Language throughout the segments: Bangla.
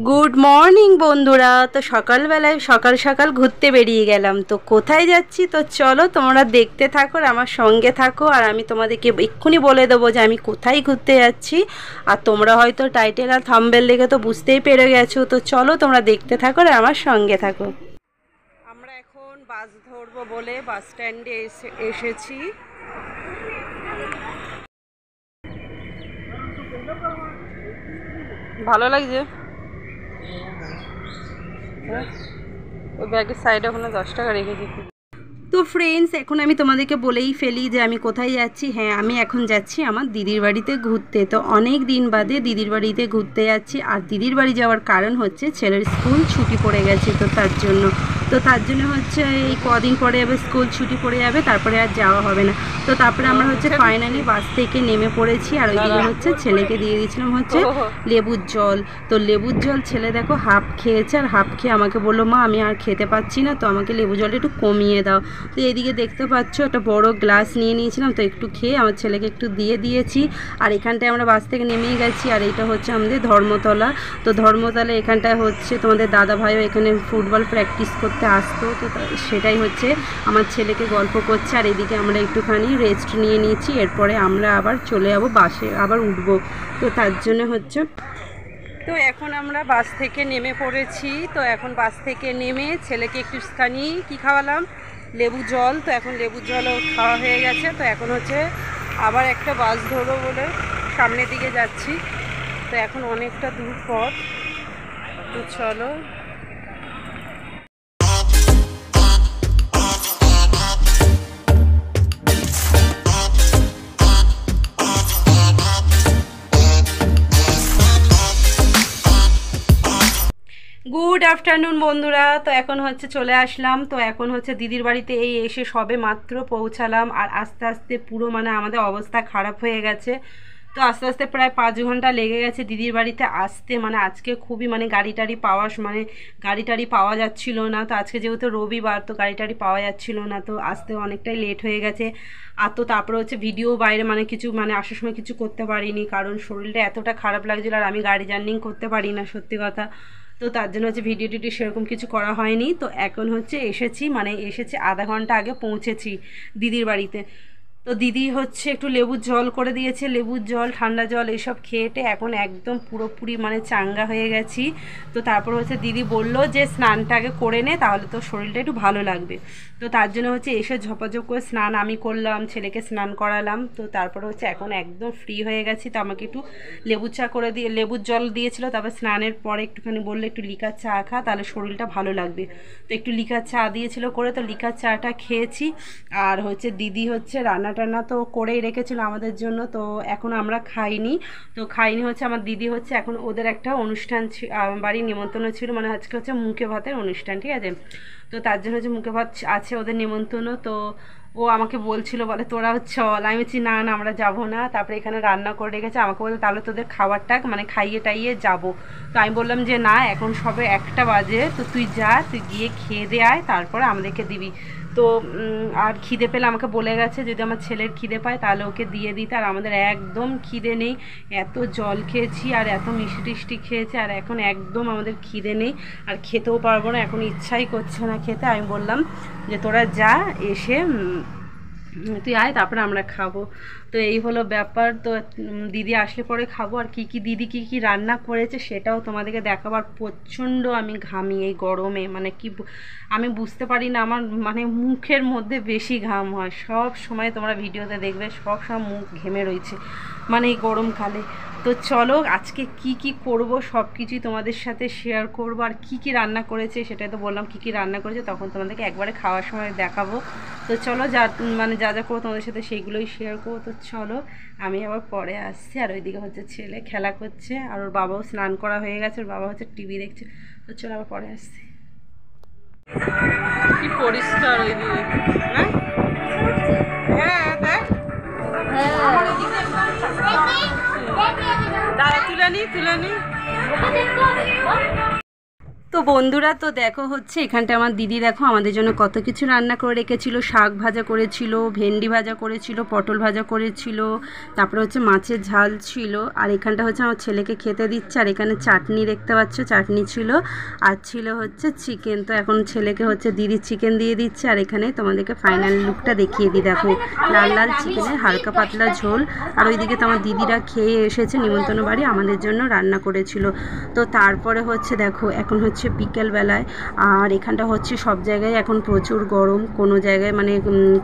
গুড মর্নিং বন্ধুরা। তো সকালবেলায় সকাল সকাল ঘুরতে বেরিয়ে গেলাম। তো কোথায় যাচ্ছি তো চলো তোমরা দেখতে থাকো, আর আমার সঙ্গে থাকো, আর আমি তোমাদেরকে এক্ষুনি বলে দেবো যে আমি কোথায় ঘুরতে যাচ্ছি। আর তোমরা হয়তো টাইটেল আর থাম্বনেল দেখে তো বুঝতেই পেরে গেছো। তো চলো তোমরা দেখতে থাকো আর আমার সঙ্গে থাকো। আমরা এখন বাস ধরবো বলে বাস স্ট্যান্ডে এসেছি। ভালো লাগছে। ওই ব্যাগের সাইডে ওখানে 10 টাকা রেখেছি। তো ফ্রেন্ডস, এখন আমি তোমাদেরকে বলেই ফেলি যে আমি কোথায় যাচ্ছি। হ্যাঁ, আমি এখন যাচ্ছি আমার দিদির বাড়িতে ঘুরতে। তো অনেক দিন বাদে দিদির বাড়িতে ঘুরতে যাচ্ছি। আর দিদির বাড়ি যাওয়ার কারণ হচ্ছে ছেলের স্কুল ছুটি পড়ে গেছে, তো তার জন্য হচ্ছে এই কদিন পরে আবার স্কুল ছুটি পড়ে যাবে, তারপরে আর যাওয়া হবে না। তো তারপরে আমরা হচ্ছে ফাইনালি বাস থেকে নেমে পড়েছি। আর ওইদিকে হচ্ছে ছেলেকে দিয়ে দিয়েছিলাম হচ্ছে লেবুর জল। তো লেবুর জল ছেলে দেখো হাফ খেয়েছে, আর হাফ খেয়ে আমাকে বললো মা আমি আর খেতে পাচ্ছি না, তো আমাকে লেবু জলটা একটু কমিয়ে দাও। তো এদিকে দেখতে পাচ্ছ একটা বড় গ্লাস নিয়ে নিয়েছিলাম, তো একটু খেয়ে আমার ছেলেকে একটু দিয়ে দিয়েছি। আর এখানটায় আমরা বাস থেকে নেমেই গেছি। আর এইটা হচ্ছে আমাদের ধর্মতলা। তো ধর্মতলা এখানটায় হচ্ছে তোমাদের দাদা ভাইও এখানে ফুটবল প্র্যাকটিস করতে আসতো, তো সেটাই হচ্ছে আমার ছেলেকে গল্প করছে। আর এদিকে আমরা একটুখানি রেস্ট নিয়ে নিয়েছি, এরপরে আমরা আবার চলে যাবো বাসে, আবার উঠবো। তো তার জন্য হচ্ছে তো এখন আমরা বাস থেকে নেমে পড়েছি। তো এখন বাস থেকে নেমে ছেলেকে একটুখানি কী খাওয়ালাম, লেবু জল। তো এখন লেবু জলও খাওয়া হয়ে গেছে। তো এখন হচ্ছে আবার একটা বাস ধরবো বলে সামনের দিকে যাচ্ছি। তো এখন অনেকটা দূর পথ, তো চলো। গুড আফটারনুন বন্ধুরা। তো এখন হচ্ছে চলে আসলাম। তো এখন হচ্ছে দিদির বাড়িতে এই এসে সবে মাত্র পৌঁছালাম। আর আস্তে আস্তে পুরো মানে আমাদের অবস্থা খারাপ হয়ে গেছে। তো আস্তে আস্তে প্রায় 5 ঘন্টা লেগে গেছে দিদির বাড়িতে আসতে। মানে আজকে খুবই মানে গাড়ি টাড়ি পাওয়া যাচ্ছিল না। তো আজকে যেহেতু রবিবার, তো গাড়ি টাড়ি পাওয়া যাচ্ছিল না, তো আসতে অনেকটাই লেট হয়ে গেছে। আর তো তারপরে হচ্ছে ভিডিও বাইরে মানে কিছু মানে আসার সময় কিছু করতে পারিনি, কারণ শরীরটা এতটা খারাপ লাগছিল। আর আমি গাড়ি জার্নি করতে পারি না সত্যি কথা। তো তার জন্য হচ্ছে ভিডিও টিডিও সেরকম কিছু করা হয়নি। তো এখন হচ্ছে এসেছি আধা ঘন্টা আগে পৌঁছেছি দিদির বাড়িতে। তো দিদি হচ্ছে একটু লেবুর জল করে দিয়েছে, লেবুর জল ঠান্ডা জল এসব খেয়েটে এখন একদম পুরোপুরি মানে চাঙ্গা হয়ে গেছি। তো তারপর হচ্ছে দিদি বলল যে স্নানটা আগে করে নে, তাহলে তো শরীরটা একটু ভালো লাগবে। তো তার জন্য হচ্ছে এসে ঝপাঝপ করে স্নান আমি করলাম, ছেলেকে স্নান করালাম। তো তারপরে হচ্ছে এখন একদম ফ্রি হয়ে গেছি। তো আমাকে একটু লেবুর চা করে দিয়ে লেবুর জল দিয়েছিল। তারপর স্নানের পরে একটুখানি বললো একটু লিকার চা খা, তাহলে শরীরটা ভালো লাগবে। তো একটু লিকার চা দিয়েছিল করে, তো লিকার চাটা খেয়েছি। আর হচ্ছে দিদি হচ্ছে রান্না টান্না তো করেই রেখেছিল আমাদের জন্য। তো এখন আমরা খাইনি হচ্ছে আমার দিদি হচ্ছে এখন ওদের একটা অনুষ্ঠান বাড়ির নিমন্ত্রণ ছিল, মানে আজকে হচ্ছে মুখে ভাতের অনুষ্ঠান, ঠিক আছে। তো তার জন্য হচ্ছে মুখে ভাত আছে ওদের নিমন্ত্রণ। তো ও আমাকে বলছিল বলে তোরা চল, আমি বলছি না না আমরা যাবো না। তারপরে এখানে রান্না করে রেখেছে, আমাকে বলে তাহলে তোদের খাবারটা মানে খাইয়ে টাইয়ে যাবো। তো আমি বললাম যে না এখন সবে 1টা বাজে, তো তুই গিয়ে খেয়ে দিয়ে আয়, তারপরে আমাদেরকে দিবি। তো আর খিদে পেলে আমাকে বলে গেছে যদি আমার ছেলের খিদে পায় তাহলে ওকে দিয়ে দিতে। আর আমাদের একদম খিদে নেই, এত জল খেয়েছি আর এত মিষ্টি টিষ্টি খেয়েছি, আর এখন একদম আমাদের খিদে নেই, আর খেতেও পারবো না, এখন ইচ্ছাই করছে না খেতে। আমি বললাম যে তোরা যা, এসে তুই আয়, তারপরে আমরা খাবো। তো এই হলো ব্যাপার। তো দিদি আসলে পরে খাবো। আর দিদি কী রান্না করেছে সেটাও তোমাদেরকে দেখাবার। প্রচণ্ড আমি ঘামি এই গরমে, মানে আমি বুঝতে পারি না, আমার মানে মুখের মধ্যে বেশি ঘাম হয় সব সময়। তোমরা ভিডিওতে দেখবে সব সময় মুখ ঘেমে রয়েছে মানে এই গরমকালে। তো চলো আজকে কি করব সব কিছুই তোমাদের সাথে শেয়ার করব। আর কি রান্না করেছে সেটাই তো বললাম, কি রান্না করেছে তখন তোমাদেরকে একবারে খাওয়ার সময় দেখাবো। তো চলো যা করবো তোমাদের সাথে সেইগুলোই শেয়ার করবো। তো চলো আমি আবার পরে আসছি। আর ওইদিকে হচ্ছে ছেলে খেলা করছে, আর ওর বাবাও স্নান করা হয়ে গেছে, ওর বাবা হচ্ছে টিভি দেখছে। তো চলো আবার পরে আসছি। কি পরিষ্কার ওইদিকে না? হ্যাঁ দেখ, দাঁড়া তুলে নি। তো বন্ধুরা, তো দেখো হচ্ছে এখানটা আমার দিদি দেখো আমাদের জন্য কত কিছু রান্না করে রেখেছিল। শাক ভাজা করেছিল, ভেন্ডি ভাজা করেছিল, পটল ভাজা করেছিল, তারপরে হচ্ছে মাছের ঝাল ছিল। আর এখানটা হচ্ছে আমার ছেলেকে খেতে দিচ্ছে। আর এখানে চাটনি দেখতে পাচ্ছ, চাটনি ছিল, আর ছিল হচ্ছে চিকেন। তো এখন ছেলেকে হচ্ছে দিদি চিকেন দিয়ে দিচ্ছে। আর এখানে তোমাদেরকে ফাইনাল লুকটা দেখিয়ে দিই। দেখো লাল লাল চিকেনের হালকা পাতলা ঝোল। আর ওইদিকে তো আমার দিদিরা খেয়ে এসেছে নিমন্ত্রণ বাড়ি, আমাদের জন্য রান্না করেছিল। তো তারপরে হচ্ছে দেখো এখন হচ্ছে বিকেলবেলায়। আর এখানটা হচ্ছে সব জায়গায় এখন প্রচুর গরম, কোনো জায়গায় মানে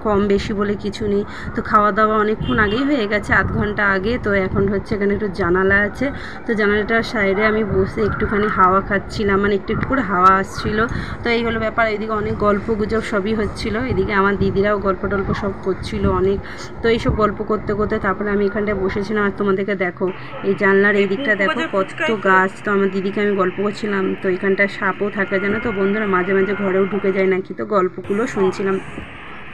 কম বেশি বলে কিছু নেই। তো খাওয়া দাওয়া অনেকক্ষণ আগেই হয়ে গেছে, আধ ঘন্টা আগে। তো এখন হচ্ছে এখানে একটু জানালা আছে, তো জানালাটার সাইডে আমি বসে একটুখানি হাওয়া খাচ্ছিলাম, মানে একটু একটু করে হাওয়া আসছিল। তো এই হলো ব্যাপার। এদিকে অনেক গল্প গুজব সবই হচ্ছিলো, এদিকে আমার দিদিরাও গল্প টল্প সব করছিল অনেক। তো এইসব গল্প করতে করতে তারপরে আমি এখানটায় বসেছিলাম। আর তোমাদেরকে দেখো এই জানলার এই দিকটা দেখো কত গাছ। তো আমার দিদিকে আমি গল্প করছিলাম। তো এখানটা সাপও থাকে জানো তো বন্ধুরা, মাঝে মাঝে ঘরেও ঢুকে যায় নাকি, তো গল্পগুলো শুনছিলাম।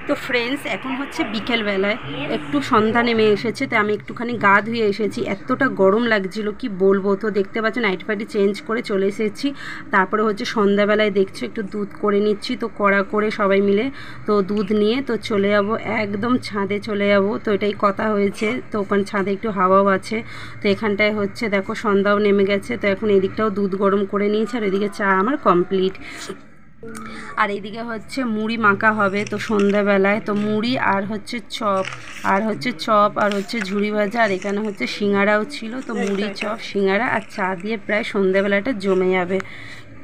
তো ফ্রেন্ডস এখন হচ্ছে বিকেলবেলায়, একটু সন্ধ্যা নেমে এসেছে। তো আমি একটুখানি গা ধুয়ে এসেছি, এতটা গরম লাগছিল কি বলবো। তো দেখতে পাচ্ছ নাইট ফাইটি চেঞ্জ করে চলে এসেছি। তারপরে হচ্ছে সন্ধ্যাবেলায় দেখছো একটু দুধ করে নিচ্ছি, তো কড়া করে সবাই মিলে তো দুধ নিয়ে তো চলে যাবো একদম ছাদে চলে যাবো। তো এটাই কথা হয়েছে। তো ওখানে ছাদে একটু হাওয়াও আছে। তো এখানটায় হচ্ছে দেখো সন্ধ্যাও নেমে গেছে। তো এখন এদিকটাও দুধ গরম করে নিয়েছি, আর এদিকে চা আমার কমপ্লিট। আর এইদিকে হচ্ছে মুড়ি মাখা হবে তো সন্ধ্যাবেলায়। তো মুড়ি আর হচ্ছে চপ, আর হচ্ছে ঝুড়ি ভাজা। আর এখানে হচ্ছে সিঙ্গারাও ছিল। তো মুড়ি, চপ, সিঙ্গারা আর চা দিয়ে প্রায় সন্ধ্যাবেলাটা জমে যাবে।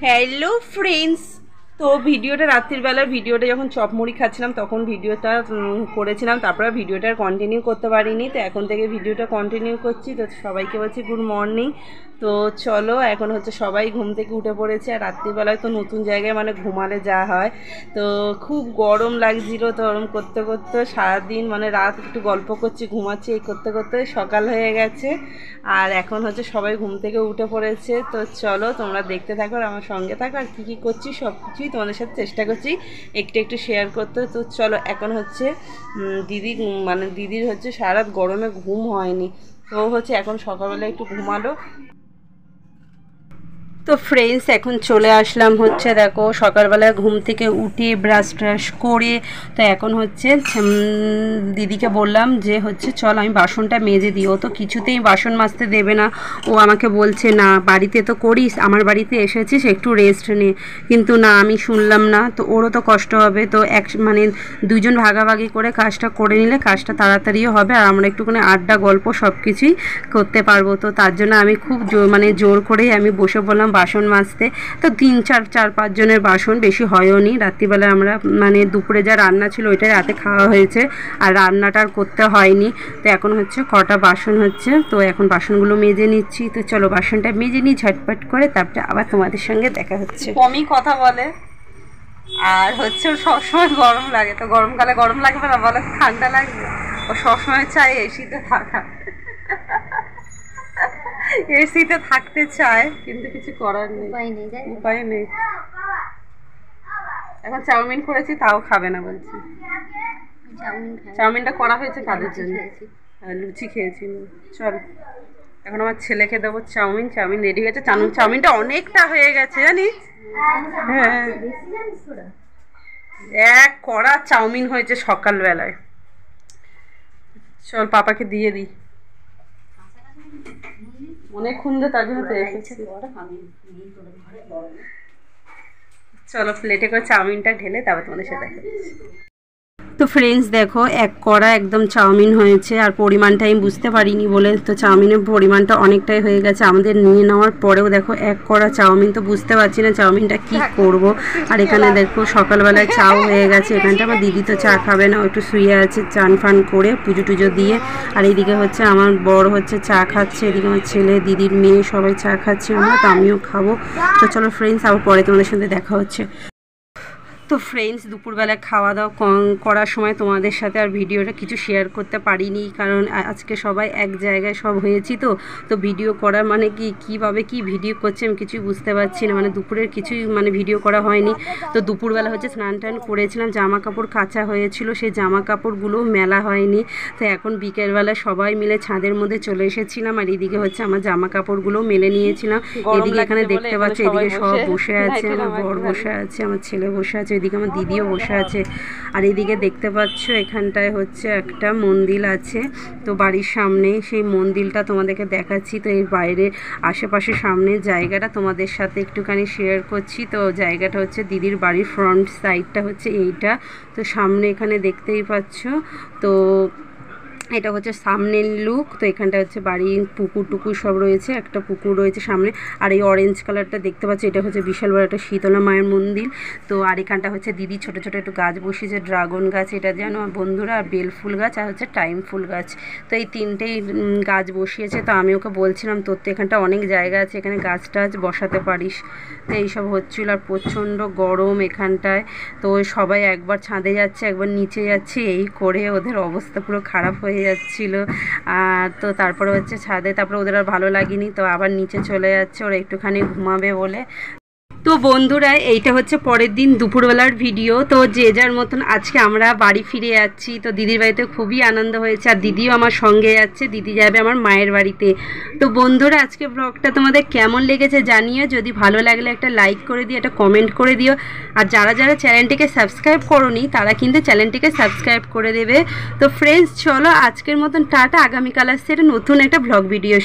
হ্যালো ফ্রেন্ডস, তো ভিডিওটা রাত্রিবেলার ভিডিওটা যখন চপ মুড়ি খাচ্ছিলাম তখন ভিডিওটা করেছিলাম, তারপরে ভিডিওটা আর কন্টিনিউ করতে পারিনি। তো এখন থেকে ভিডিওটা কন্টিনিউ করছি। তো সবাইকে বলছি গুড মর্নিং। তো চলো এখন হচ্ছে সবাই ঘুম থেকে উঠে পড়েছে। আর রাত্রিবেলায় তো নতুন জায়গায় মানে ঘুমালে যা হয়। তো খুব গরম লাগছিল, তো গরম করতে করতে সারাদিন মানে রাত একটু গল্প করছি, ঘুমাচ্ছি, এই করতে করতে সকাল হয়ে গেছে। আর এখন হচ্ছে সবাই ঘুম থেকে উঠে পড়েছে। তো চলো তোমরা দেখতে থাকো আর আমার সঙ্গে থাকো, আর কী কী করছি সব কিছুই তোমাদের সাথে চেষ্টা করছি একটু একটু শেয়ার করতে। তো চলো এখন হচ্ছে দিদির হচ্ছে সারা রাত গরমে ঘুম হয়নি, তো হচ্ছে এখন সকালবেলা একটু ঘুমালো। তো ফ্রেন্ডস এখন চলে আসলাম হচ্ছে দেখো সকালবেলা ঘুম থেকে উঠে ব্রাশ ট্রাশ করে। তো এখন হচ্ছে দিদিকে বললাম যে হচ্ছে চল আমি বাসনটা মেজে দিই। ও তো কিছুতেই বাসন মাজতে দেবে না, ও আমাকে বলছে না বাড়িতে তো করিস, আমার বাড়িতে এসেছিস একটু রেস্ট নে। কিন্তু না, আমি শুনলাম না। তো ওরও তো কষ্ট হবে, তো মানে দুজন ভাগাভাগি করে কাজটা করে নিলে কাজটা তাড়াতাড়িও হবে, আর আমরা একটুখানি আড্ডা গল্প সব কিছুই করতে পারবো। তো তার জন্য আমি খুব জোর করেই আমি বসে বললাম বাসন মাজতে। তো 4-5 জনের বাসন, বেশি হয়ও নি। রাত্রিবেলা আমরা মানে দুপুরে যা রান্না ছিল ওইটাই রাতে খাওয়া হয়েছে, আর রান্নাটা আর করতে হয়নি। তো এখন হচ্ছে কটা বাসন হচ্ছে, তো এখন বাসনগুলো মেজে নিচ্ছি। তো চলো বাসনটা মেজে নিই ঝটপট করে, তারপরে আবার তোমাদের সঙ্গে দেখা হচ্ছে। কমই কথা বলে, আর হচ্ছে ওর সবসময় গরম লাগে। তো গরমকালে গরম লাগবে না, বলে ঠান্ডা লাগবে। ও সবসময় চায় এসিতে থাকা, এসিতে থাকতে চায়, কিন্তু কিছু করার নেই, উপায় নেই। এখন চাউমিন করেছি তাও খাবে না বলছি। চাউমিনটা করা হয়েছে কাদের জন্য? লুচি খেয়েছি। চল এখন আমার ছেলেকে দেবো চাউমিন। চাউমিন রেডি হয়েছে, চাউমিনটা অনেকটা হয়ে গেছে জানিস। হ্যাঁ, এক কড়া চাউমিন হয়েছে সকালবেলায়। চল পাপাকে দিয়ে দিই, অনেকক্ষণ ধরে তার জন্য তো এসেছি। চলো প্লেটে করে চাউমিনটা ঢেলে তারপর তোমাদের সাথে দেখা হচ্ছে। তো ফ্রেন্ডস দেখো এক কড়া একদম চাউমিন হয়েছে, আর পরিমাণটা আমি বুঝতে পারিনি বলে তো চাউমিনের পরিমাণটা অনেকটাই হয়ে গেছে আমাদের নিয়ে নেওয়ার পরেও। দেখো এক কড়া চাউমিন, তো বুঝতে পারছি না চাউমিনটা কি করব। আর এখানে দেখো সকালবেলায় চাও হয়ে গেছে। এখানটা আমার দিদি তো চা খাবে না, একটু শুয়ে আছে চান ফান করে পুজো টুজো দিয়ে। আর এইদিকে হচ্ছে আমার বড় হচ্ছে চা খাচ্ছে, এদিকে আমার ছেলে, দিদির মেয়ে সবাই চা খাচ্ছে, আমরা তো আমিও খাবো। তো চলো ফ্রেন্ডস আবার পরে তোমাদের সাথে দেখা হচ্ছে। তো ফ্রেন্ডস, দুপুরবেলা খাওয়া দাওয়া করার সময় তোমাদের সাথে আর ভিডিওটা কিছু শেয়ার করতে পারিনি, কারণ আজকে সবাই এক জায়গায় সব হয়েছি। তো ভিডিও করার মানে কীভাবে কি ভিডিও করছে আমি কিছুই বুঝতে পারছি না, মানে দুপুরের কিছুই মানে ভিডিও করা হয়নি। তো দুপুরবেলা হচ্ছে স্নান টান করেছিলাম, জামা কাপড় কাচা হয়েছিল, সেই জামা কাপড়গুলোও মেলা হয়নি। তো এখন বিকেলবেলা সবাই মিলে ছাদের মধ্যে চলে এসেছিলাম, আর এদিকে হচ্ছে আমার জামা কাপড়গুলোও মেলে নিয়েছিলাম। এদিকে এখানে দেখতে পাচ্ছি এদিকে সব বসে আছে, আমার বর বসে আছে, আমার ছেলে বসে আছে, এদিকে আমার দিদিও বসে আছে। আর এদিকে দেখতে পাচ্ছ এখানটায় হচ্ছে একটা মন্দির আছে, তো বাড়ির সামনে সেই মন্দিরটা তোমাদেরকে দেখাচ্ছি। তো এর বাইরে আশেপাশে সামনের জায়গাটা তোমাদের সাথে একটুখানি শেয়ার করছি। তো জায়গাটা হচ্ছে দিদির বাড়ির ফ্রন্ট সাইডটা হচ্ছে এইটা। তো সামনে এখানে দেখতেই পাচ্ছ, তো এটা হচ্ছে সামনের লুক। তো এখানটা হচ্ছে বাড়ি, পুকুর টুকুর সব রয়েছে, একটা পুকুর রয়েছে সামনে। আর এই অরেঞ্জ কালারটা দেখতে পাচ্ছি, এটা হচ্ছে বিশাল বড় একটা শীতলা মায়ের মন্দির। তো আর এখানটা হচ্ছে দিদি ছোটো ছোটো একটু গাছ বসিয়েছে, ড্রাগন গাছ এটা জানো বন্ধুরা, আর বেল ফুল গাছ, আর হচ্ছে টাইম ফুল গাছ। তো এই তিনটেই গাছ বসিয়েছে। তো আমি ওকে বলছিলাম তোর তো এখানটা অনেক জায়গা আছে, এখানে গাছ টাছ বসাতে পারিস। তো এইসব হচ্ছিল, আর প্রচণ্ড গরম এখানটায়। তো সবাই একবার ছাদে যাচ্ছে, একবার নিচে যাচ্ছে, এই করে ওদের অবস্থা পুরো খারাপ হয়ে যাচ্ছিল। আর তো তারপরে হচ্ছে ছাদে, তারপরে ওদের আর ভালো লাগেনি, তো আবার নিচে চলে যাচ্ছে ওরা একটুখানি ঘুমাবে বলে। তো বন্ধুরা, এইটা হচ্ছে পরের দিন দুপুরবেলার ভিডিও। তো যে যার মতন আজকে আমরা বাড়ি ফিরে যাচ্ছি। তো দিদির বাড়িতে খুবই আনন্দ হয়েছে, আর দিদিও আমার সঙ্গে যাচ্ছে, দিদি যাবে আমার মায়ের বাড়িতে। তো বন্ধুরা, আজকে ব্লগটা তোমাদের কেমন লেগেছে জানিও, যদি ভালো লাগলে একটা লাইক করে দিও, একটা কমেন্ট করে দিও। আর যারা যারা চ্যানেলটিকে সাবস্ক্রাইব করোনি তারা কিন্তু চ্যানেলটিকে সাবস্ক্রাইব করে দেবে। তো ফ্রেন্ডস, চলো আজকের মতন টাটা, আগামীকাল আসছে নতুন একটা ব্লগ ভিডিও।